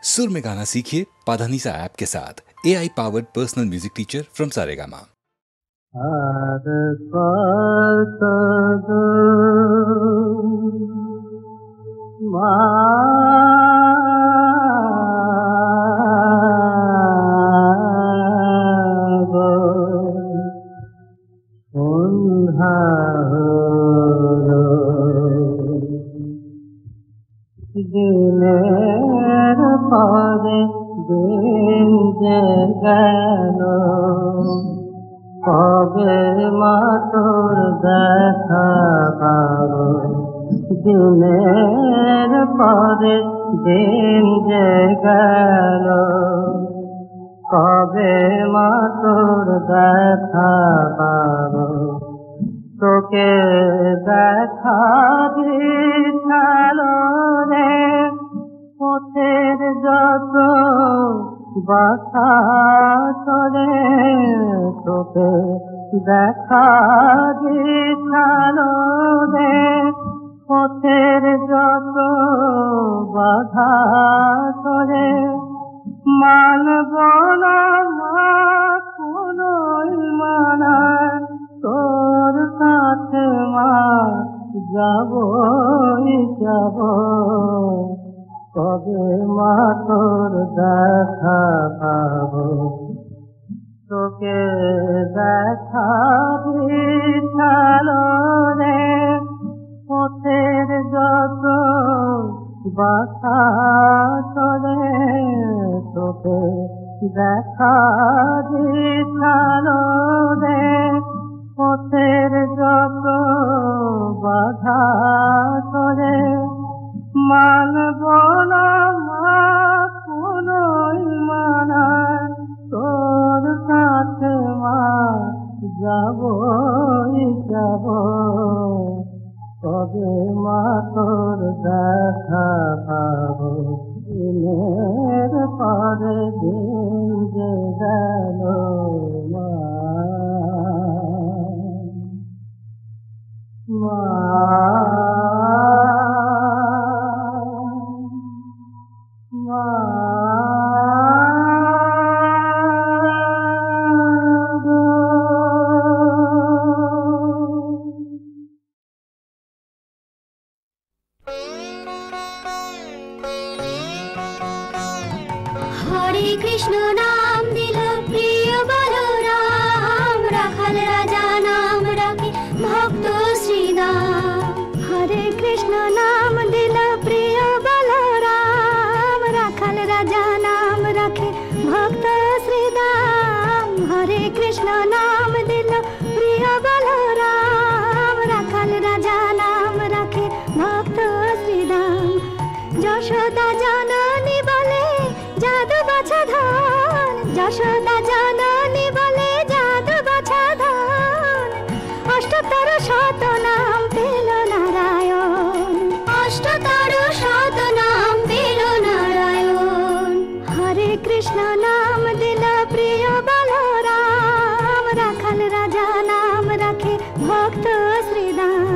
सुर में गाना सीखिए पाधानीसा ऐप के साथ। AI powered personal music teacher from Saregama. দিনের পরে দিন যে গেল, কবে মা তোর দেখা পাবো। দিনের পরে দিন যে গেল, কবে মা তোর দেখা পাবো। তোকে দেখা দিশালো রে পথের যত বাধা চলে, তোকে দেখা দিশালো রে পথের যত বাধা চলে। মানব না মা কোনোই মানা, তোর কাছে মা যাবই যাব। কবে মা তোর দেখা পাবো। তোকে দেখা দিশালো রে পথের যত বাধা চলে, তোকে দেখা দিশালো রে পথের যত বাধা চলে। মানব না মা কোনোই মানা, তোর কাছে মা যাবই যাব। কবে মা তোর দেখা পাবো। দিনের পরে দিন যে গেল মা, মা মা। হরে কৃষ্ণ নাম দিল প্রিয় বলরাম, রাখাল রাজা নাম রাখে ভক্ত শ্রীদাম। হরে কৃষ্ণ নাম দিল প্রিয় বলরাম, রাখাল রাজা নাম রাখে ভক্ত শ্রীদাম। হরে কৃষ্ণ নাম দিল প্রিয় বলরাম, রাখাল রাজা নাম রাখে ভক্ত শ্রীদাম। যশোদা জননী বলে জাদু বাছা ধন, যশোদা জননী বলে জাদু বাছা ধন। অষ্টতর শত নাম পেল নারায়ণ, অষ্টতর শত নাম পেল নারায়ণ। হরে কৃষ্ণ নাম দিল প্রিয় বলরাম, রাখাল রাজা নাম রাখে ভক্ত শ্রীদাম।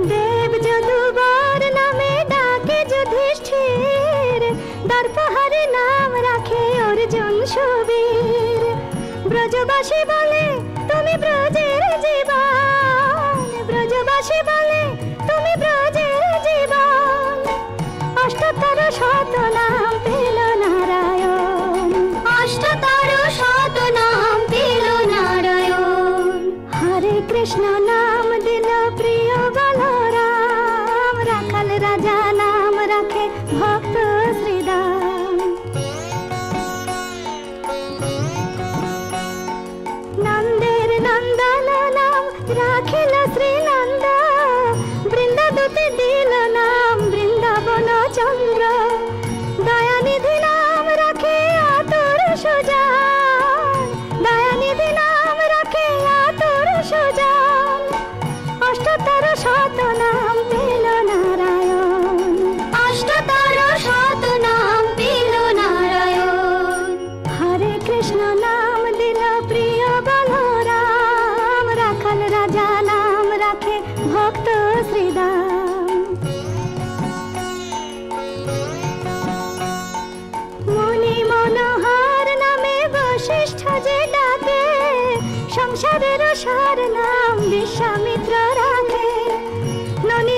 দেব যদুবর নামে ডাকে যুধিষ্ঠির, দর্পহরে নাম রাখে অর্জুন সুবীর। ব্রজবাসী বলে তুমি ব্রজের জীবন, ব্রজবাসী বলে তুমি ব্রজের জীবন। অষ্টতর শত নাম পেল নারায়ণ, অষ্টতর শত নাম পেল নারায়ণ। হরে কৃষ্ণ নাম দিল প্রিয় বলরাম, রাখাল রাজা নাম রাখে ভক্ত শ্রীদাম। নন্দের নন্দন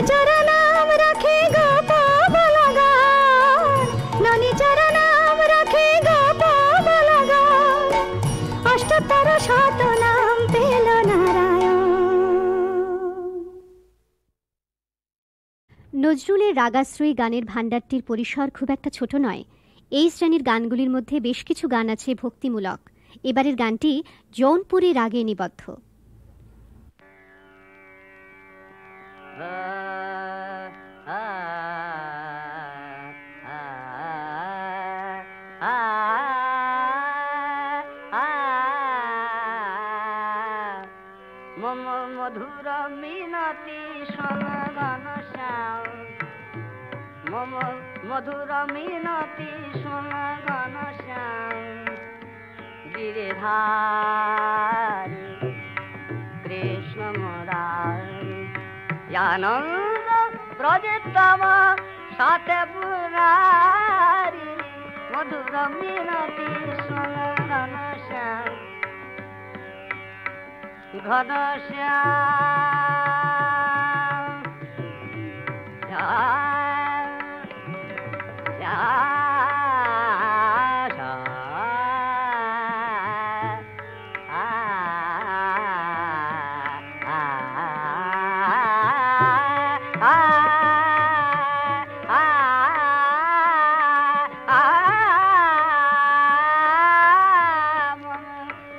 চরা নাম রাখে গোপ বলগান, ননি চরা নাম রাখে গোপ বলগান, অষ্টোত্তর শত নাম পেল নারায়ণ। নজরুলের রাগাশ্রয়ী গানের ভাণ্ডারটির পরিসর খুব একটা ছোট নয়। এই শ্রেণীর গানগুলির মধ্যে বেশ কিছু গান আছে ভক্তিমূলক। এবারের গানটি জৌনপুরী রাগে নিবদ্ধ। মধুর মিনতি শোনগণ শ্যাম, মম মধুর মিনতি শোনগণ শ্যাম, গিরিধারী কৃষ্ণ মুরারি, আনন্দ প্রজিতম সাথে পুরারি, মধুর মিনতি শোনগণ শ্যাম, ঘনশ্যাম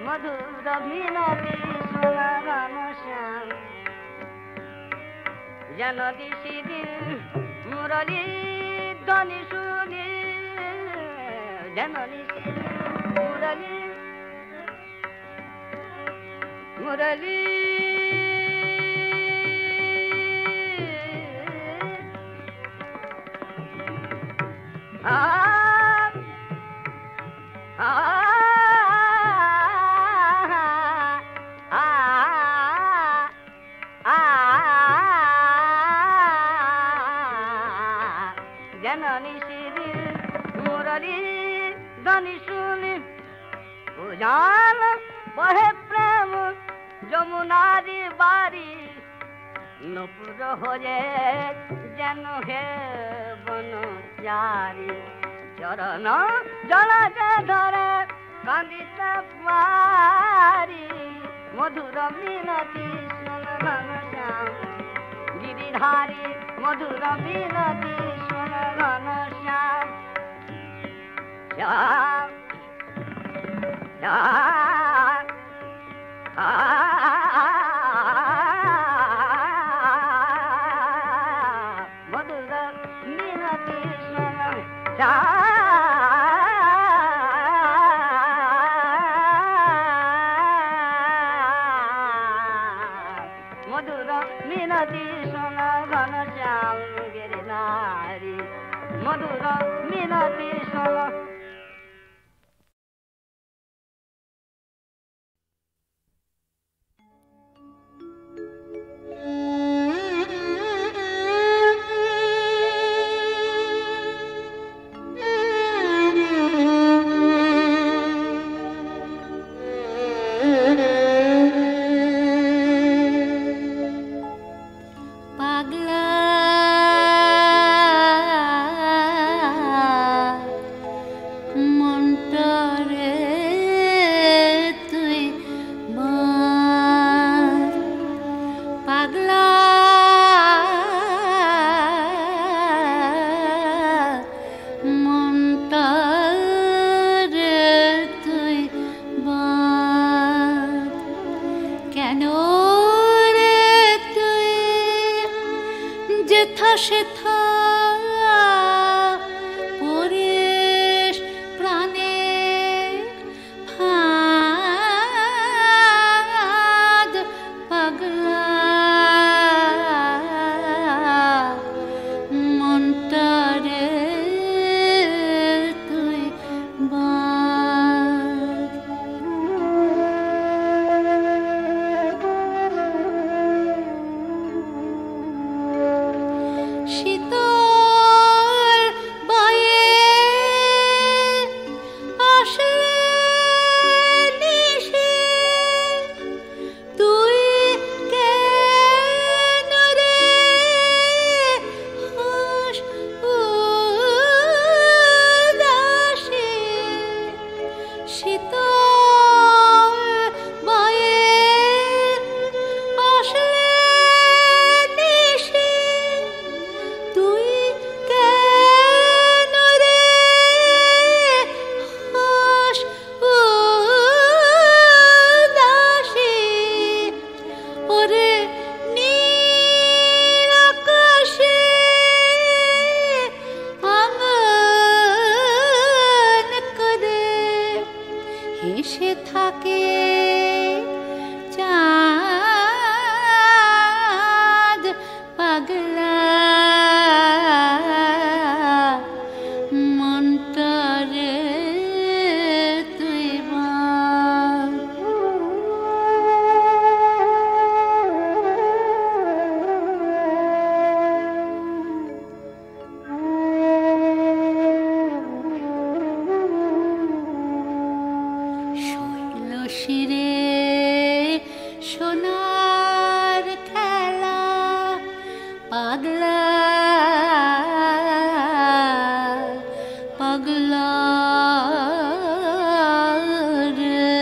মধুর মিনতি জানদি সিদিন মুরলী ধ্বনি শুনি, জানদি মুরলী মুরলী জননী শ্রী মুরলী ধ্বনি শুনি, উজান বহে প্রেম যমুনারি বাড়ি, নপুর হয়ে যেন হে বনচারী, চরণ জলজ ধরে কান্দিতে পারি, মধুর মিনতি শোনগণ শ্যাম, গিরিধারী মধুর মিনতি শোনগণ শ্যাম, শ্যাম শ্যাম মধুর মিনতি শোনগণ শ্যাম, মধুর মিনতি শোনগণ শ্যাম, গিরিধারী মধুর মিনতি শোন। শীতল পাগলা পাগলা রে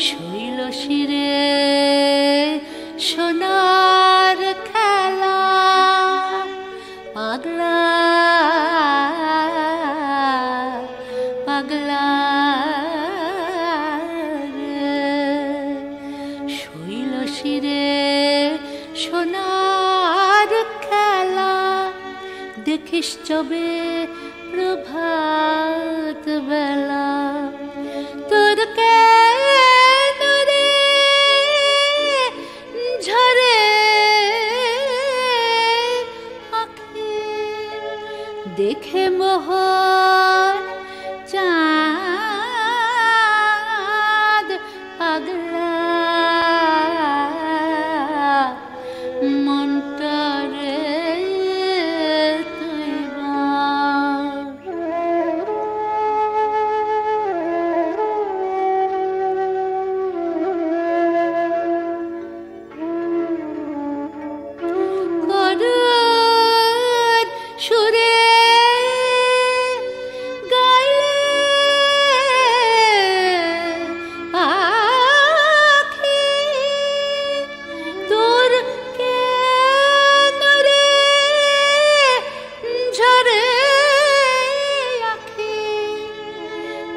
শৈল শিরে সোনার খেলা পাগলা পাগলা রে শৈল শিরে সোনার খেলা দেখিস চবে প্রভাত বেলা তোর কেন রে ঝরে আঁখি দেখে মোহন চাঁদ পাগলা মনটা রে তুই করুণ সুরে গাইলে পাখি তোর কেন রে ঝরে আখি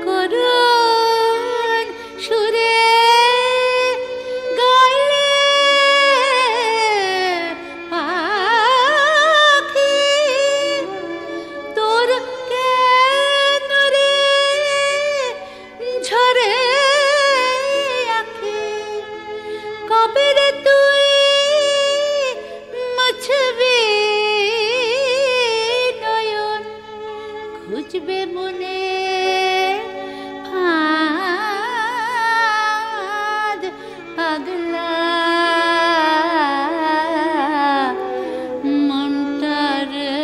করুণ সুরে গাইলে পাখি তোর কেন রে ঝরে আখি কবে রে তুই মুছবি নয়ন খুঁজবে মনে ফাঁদ পাগলা মনটা রে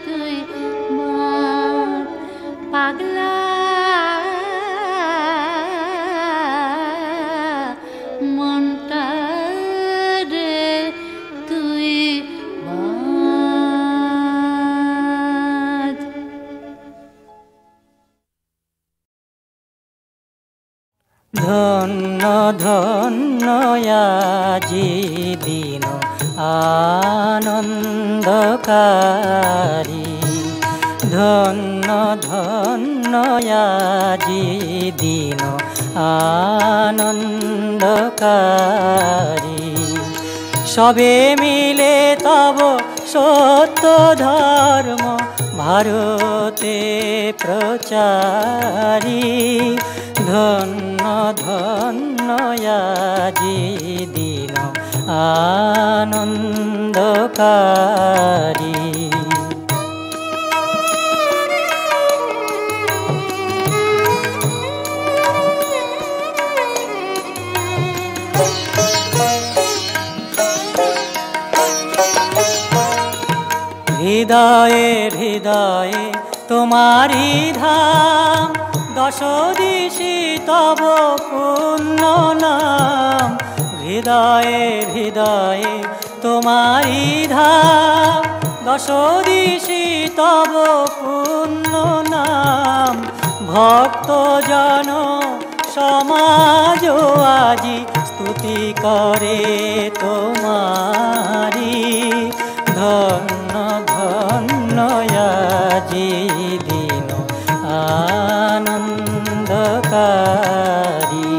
তুই মন পাগলা মনটা রে তুই বাঁধ। ধন্য ধন্য আজি দিন আনন্দকারী ধন্য ধন্য আজি দিন আনন্দকারী সবে মিলে তব সত্য ধর্ম ভারতে প্রচারী ধন্য ধন্য আজি দিন আনন্দকারী হৃদয়ে হৃদয়ে তোমারি ধাম দশ দিশি তব পুণ্য নাম হৃদয়ে হৃদয়ে তোমারি ধাম দশ দিশি তব পুণ্য নাম ভক্ত জন সমাজ আজি স্তুতি করে তোমারি ধন্য ধন্য আজি দিন আনন্দকারী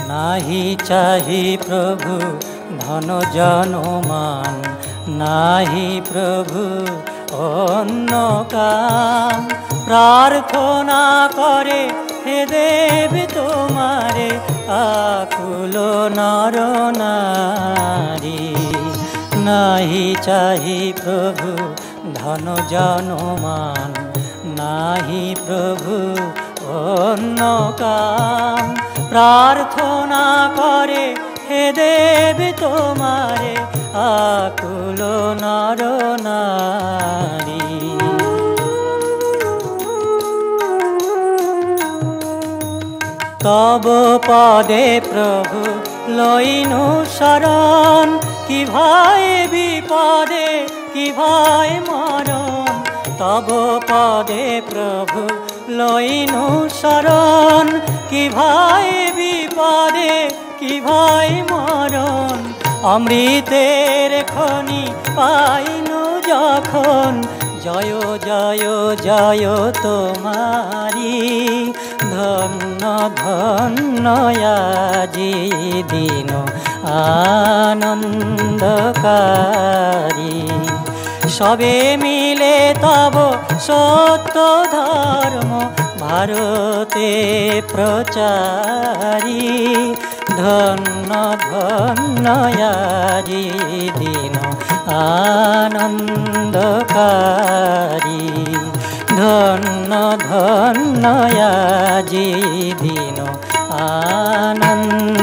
নাহি চাহি প্রভু ধন জনমান নাহি প্রভু অন্য কাম প্রার্থনা করে হে দেব তোমারে আকুল নর নারী নাহি চাহি প্রভু ধন জনমান নাহি প্রভু অন্য কাম প্রার্থনা করে হে দেব তোমারে আকুল নর নারী তব পদে প্রভু লইনু শরণ, কি ভয় বিপদে কি ভয় মরণ। তব পদে প্রভু লইনু শরণ, কি ভয় বিপদে কি ভয় মরণ। অমৃতের খনি পাইনু যখন, জয় জয় জয় তোমারি। ধন্য ধন্য আজি দিন আনন্দকারী। সবে মিলে তব সত্য ধর্ম ভারতে প্রচারী। ধন্য ধন্য আজি দিন আনন্দকারী। ধন্য ধন্য আজি দিন আনন্দকারী।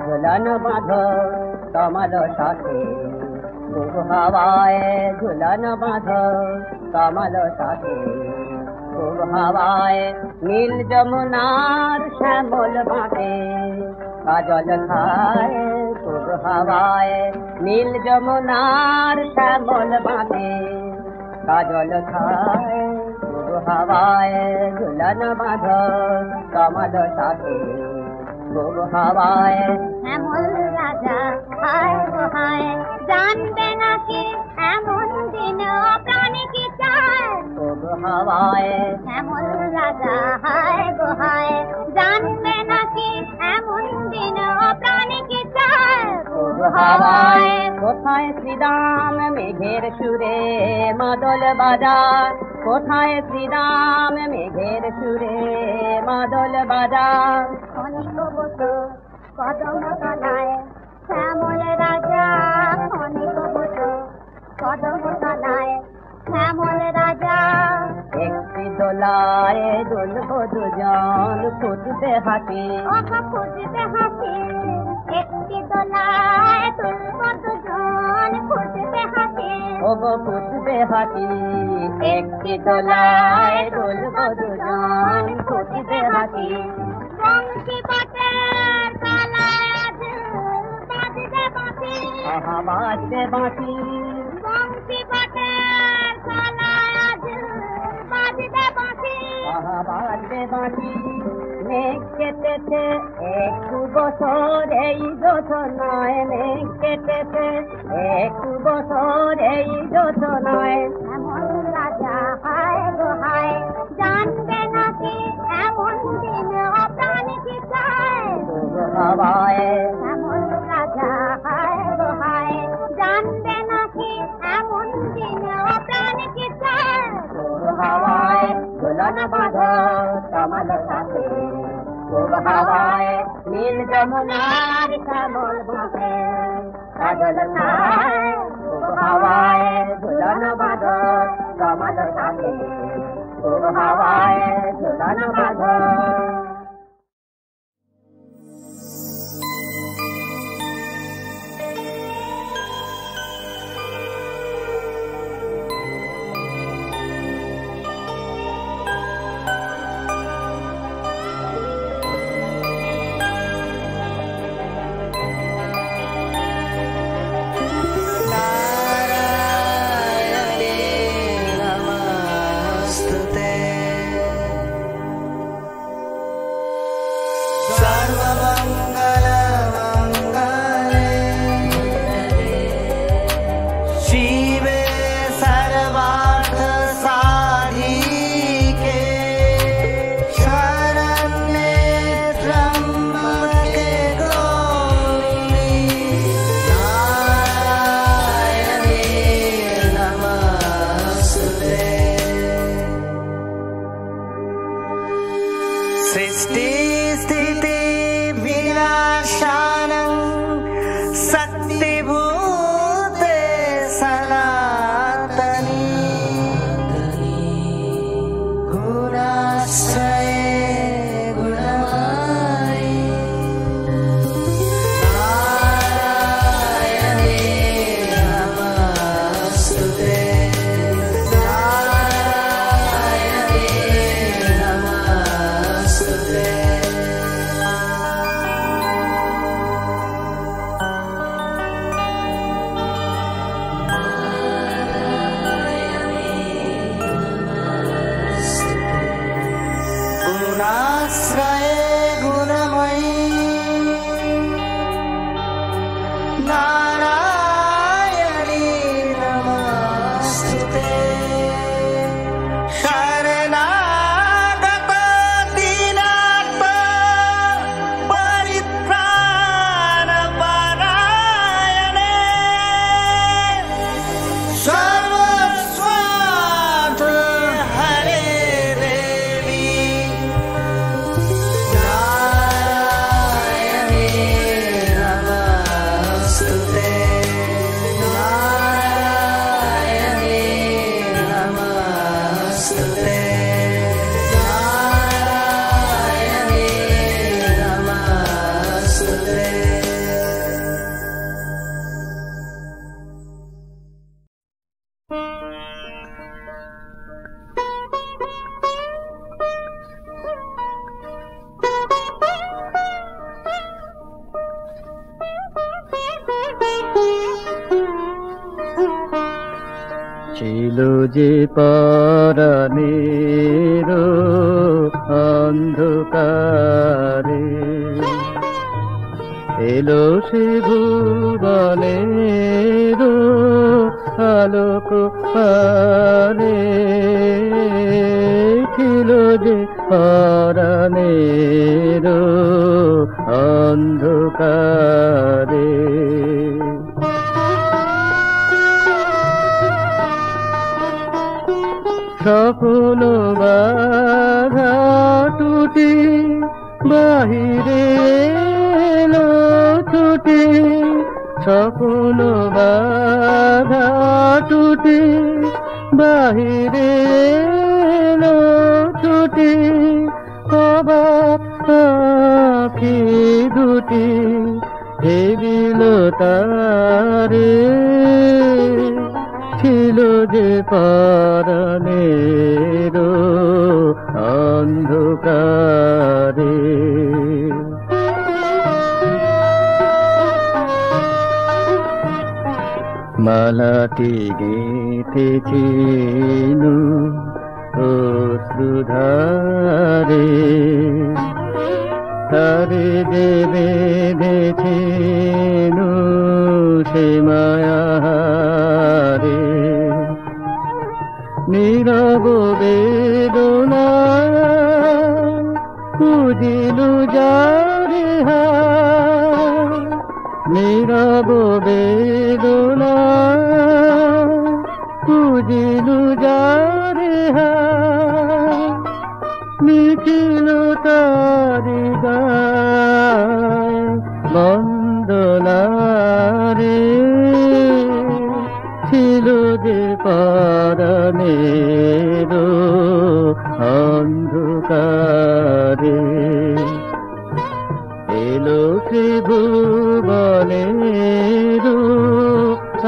ঝুলন বাঁধো কমল সাথে, খুব হাওয়ায় ঝুলন বাঁধো কমল সাথে। খুব হাওয়ায় নীল যমুনার শ্যামল বাঁধে, কাজল খায় খুব হাওয়ায় নীল যমুনার শ্যামল বাঁধে। কাজল খায় খুব হাওয়ায় ঝুলন বাঁধো কমল সাথে। খুব হাওয়ায় শ্যামল রাজা হায় গো হায়, জানবে নাকি এমন দিন প্রাণী কি চায়। খুব হাওয়ায় শ্যামল রাজা হায় গো হায়, জানবে নাকি এমন দিন প্রাণী কি চায়। খুব হাওয়ায় কোথায় শ্রীরাম মেঘের সুরে মাদল বাজার। কোথায় শ্রীরাম মেঘের সুরে মাদল বাজার। ক্ষণিক বসো কদম তলায় শ্যামল রাজা, ক্ষণিক বসো কদম তলায় শ্যামল রাজা। একটি দোলায় দুলব দুজন, ফুটবে হাসি ফুটবে হাসি। একটি দোলায় তুলব দুজন, ফুটবে হাসি। ওগো ফুটবে হাসি। একটি দোলায় দুলব দুজন, ফুটবে হাসি। বংশী বটের তলায় আজ বাজবে বাঁশি। আহা বাজবে বাঁশি। বংশী বটের তলায় আজ বাজবে বাঁশি। আহা বাজবে বাঁশি। মেঘ কেটেছে একটু বছর এই যোজনায়। মেঘ কেটেছে একটু বছর এই যোজনায়। শ্যামল রাজা হায় গো হায়, জানবে নাকি এমন দিন প্রাণী কি চায়। খুব হাওয়ায় শ্যামল রাজা হায় গো হায়, জানবে নাকি এমন দিন প্রাণী কি চায়। খুব হাওয়ায় ঝুলন বাঁধো কমল সাথে। খুব হাওয়ায় নীল যমুনার শ্যামল বাঁধে, কাজল খায়। খুব হাওয়ায় ঝুলন বাঁধো কমল সাথে। খুব হাওয়ায় ঝুলন বাঁধো। सृष्टि स्थिति विनाशानं आश्रये गुणमयी नारायणी नमस्तुते शरणागत दीनार्त परित्राण परायणे सर्वस्वार्थ हरे देवी नारायणी नमस्तुते नारायणी नमस्तुते नारायणी नमस्तुते। ছিল যে পরাণের অন্ধকারে এলো সে ভুবনের আলোক পারে ছিল যে পরাণের অন্ধকারে সকল বাধা টুটি বাহিরে এলো ছুটি সকল বাধা টুটি বাহিরে এলো ছুটি অবাক আঁখি দুটি হেবিল তারে ছিল যে পরাণের অন্ধকারে মালাটি গেঁথেছিল অশ্রুধারে তারে যে বেঁধেছিল সে মায়ারে নীরব বেদনা খুঁজিলু যারে নীরব বেদনা খুঁজিলু যারে নিখিল তারি গায় বন্দনারে ছিল যে পরাণের অন্ধকারে এলো সে ভুবনের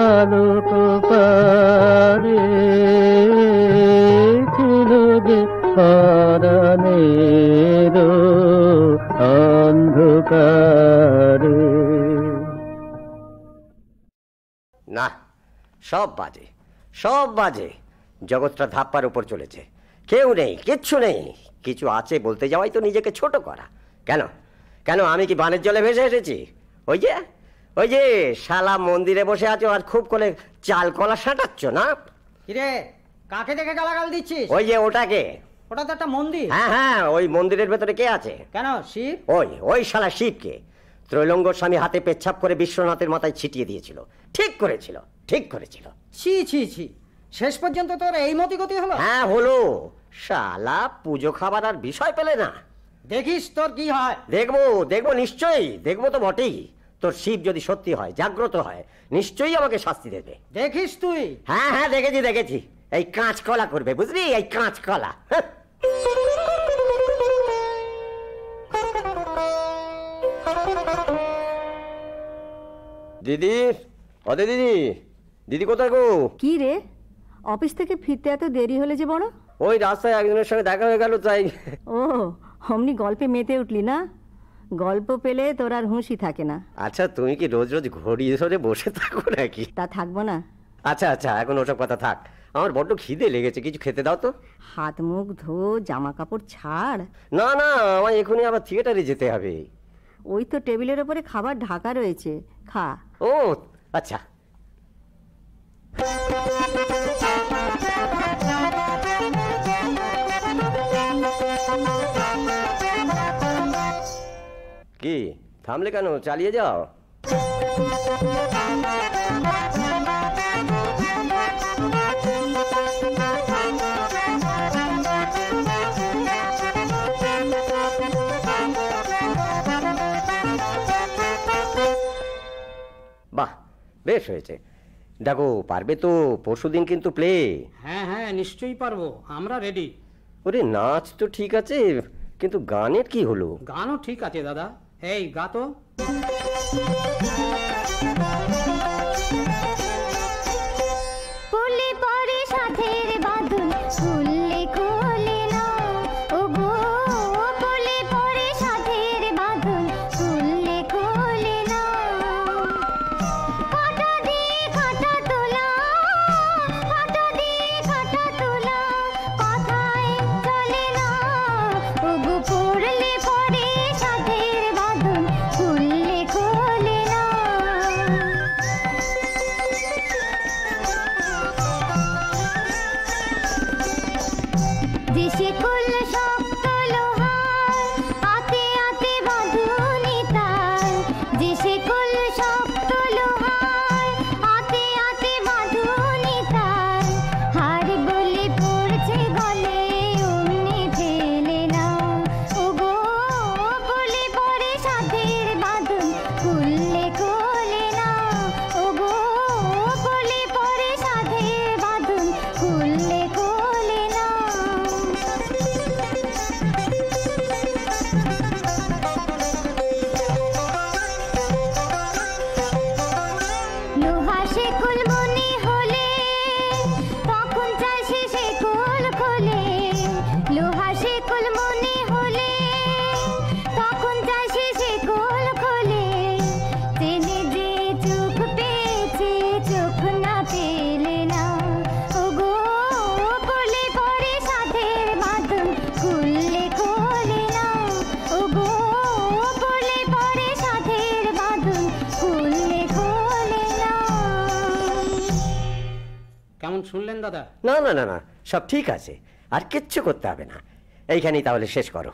আলোক পারে ছিল যে পরাণের অন্ধকারে। না, সব বাজে, সব বাজে। জগৎটা ধাপ্পার উপর চলেছে, কেউ নেই, কিচ্ছু নেই। কিছু আছে বলতে যাওয়াই তো নিজেকে ছোট করা। কেন কেন আমি কি বানের জলে ভেসে এসেছি? ওই যে শালা মন্দিরে বসে আছো আর খুব করে চাল কলা সাঁটাচ্ছ না? কিরে, কাকে দেখে গালাগাল দিচ্ছিস? ওই যে ওটাকে। ওটা তো একটা মন্দির। হ্যাঁ হ্যাঁ, ওই মন্দিরের ভেতরে কে আছে? কেন, শিব? ওই শালা শিবকে ত্রৈলঙ্গ স্বামী হাতে পেচ্ছাপ করে বিশ্বনাথের মাথায় ছিটিয়ে দিয়েছিল। ঠিক করেছিল। ছি ছি ছি, শেষ পর্যন্ত তোর এই মতি গতি হলো? হ্যাঁ হলো। শালা পুজো খাবার আর বিষয় পেলে না। দেখিস তোর কি হয়। দেখবো নিশ্চয়ই, দেখবো তো বটেই। তোর শিব যদি সত্যি হয়, জাগ্রত হয়, নিশ্চয়ই আমাকে শাস্তি দেবে। দেখিস তুই? হ্যাঁ হ্যাঁ, দেখেছি। এই কাঁচকলা করবে, বুঝলি? এই কাঁচকলা। দিদি, অদে দিদি, দিদি কোথায় গো? কি রে, অফিস থেকে ফিরতে এত দেরি হলে যে বড়? ওই রাস্তায় একজনের সঙ্গে দেখা হয়ে গেল, তাই। ও, অমনি গল্পে মেতে উঠলি না? গল্প পেলে তোর আর হুঁশি থাকে না। আচ্ছা, তুমি কি রোজ রোজ ঘড়ি ধরে বসে থাকো নাকি? তা থাকবো না। আচ্ছা, এখন ওসব কথা থাক। আমার বড্ড খিদে লেগেছে, কিছু খেতে দাও তো। হাত মুখ ধো, জামা কাপড় ছাড়। না না, আমার এখনই আবার থিয়েটারে যেতে হবে। ওই তো টেবিলের ওপরে খাবার ঢাকা রয়েছে, খা। ও আচ্ছা। কি থামলে কেন, চালিয়ে যাও। বাহ, বেশ হয়েছে। দেখো, পারবে তো? পরশুদিন কিন্তু প্লে। হ্যাঁ হ্যাঁ, নিশ্চয়ই পারবো, আমরা রেডি। ওরে, নাচ তো ঠিক আছে, কিন্তু গানের কি হলো? গানও ঠিক আছে দাদা, এই গা তো। পড়লে পরে সাথের বাঁধন খুললে খোলে না, ও গো পড়লে পরে সাথের বাঁধন খুললে খোলে না। কাঁটা দিয়ে কাঁটা তোলা, কাঁটা দিয়ে কাঁটা তোলা, কথায় চলে না, ও গো পড়লে পরে সাথের বাঁধন খুললে খোলে না। দেশে কুল শক্ত লোহার, আতে আতে বাঁধুনি তার। দেশে কুল শক্ত লোহার, আতে আতে বাঁধুনি তার। হার বলে পড়ছে গলে, অমনি ফেলে না, ও গো বলে পড়ে সাথের বাঁধন খুললে খোলে না, ও গো বলে পড়ে সাথের বাঁধন খুললে খোলে না। লোহা শেকল মনে হলে তখন চাষে শেকল খোলে। লোহা শেকল মনে হলে তখন চাষে শেকল খোলে। ট্রেনে যে চোখ পেয়েছে, চোখ না পেলে না, ও গো বলে পড়ে সাথের বাঁধন খুললে খোলে না, ও গো বলে পড়ে সাথের বাঁধন খুললে খোলে না। কেমন শুনলেন দাদা? না না না না, সব ঠিক আছে, আর কিচ্ছু করতে হবে না। এইখানেই তাহলে শেষ করো।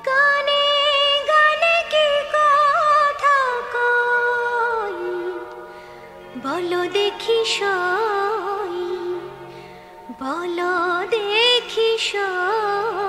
গানে গানে কি কথা কই, বলো দেখি সই, বলো দেখি সই।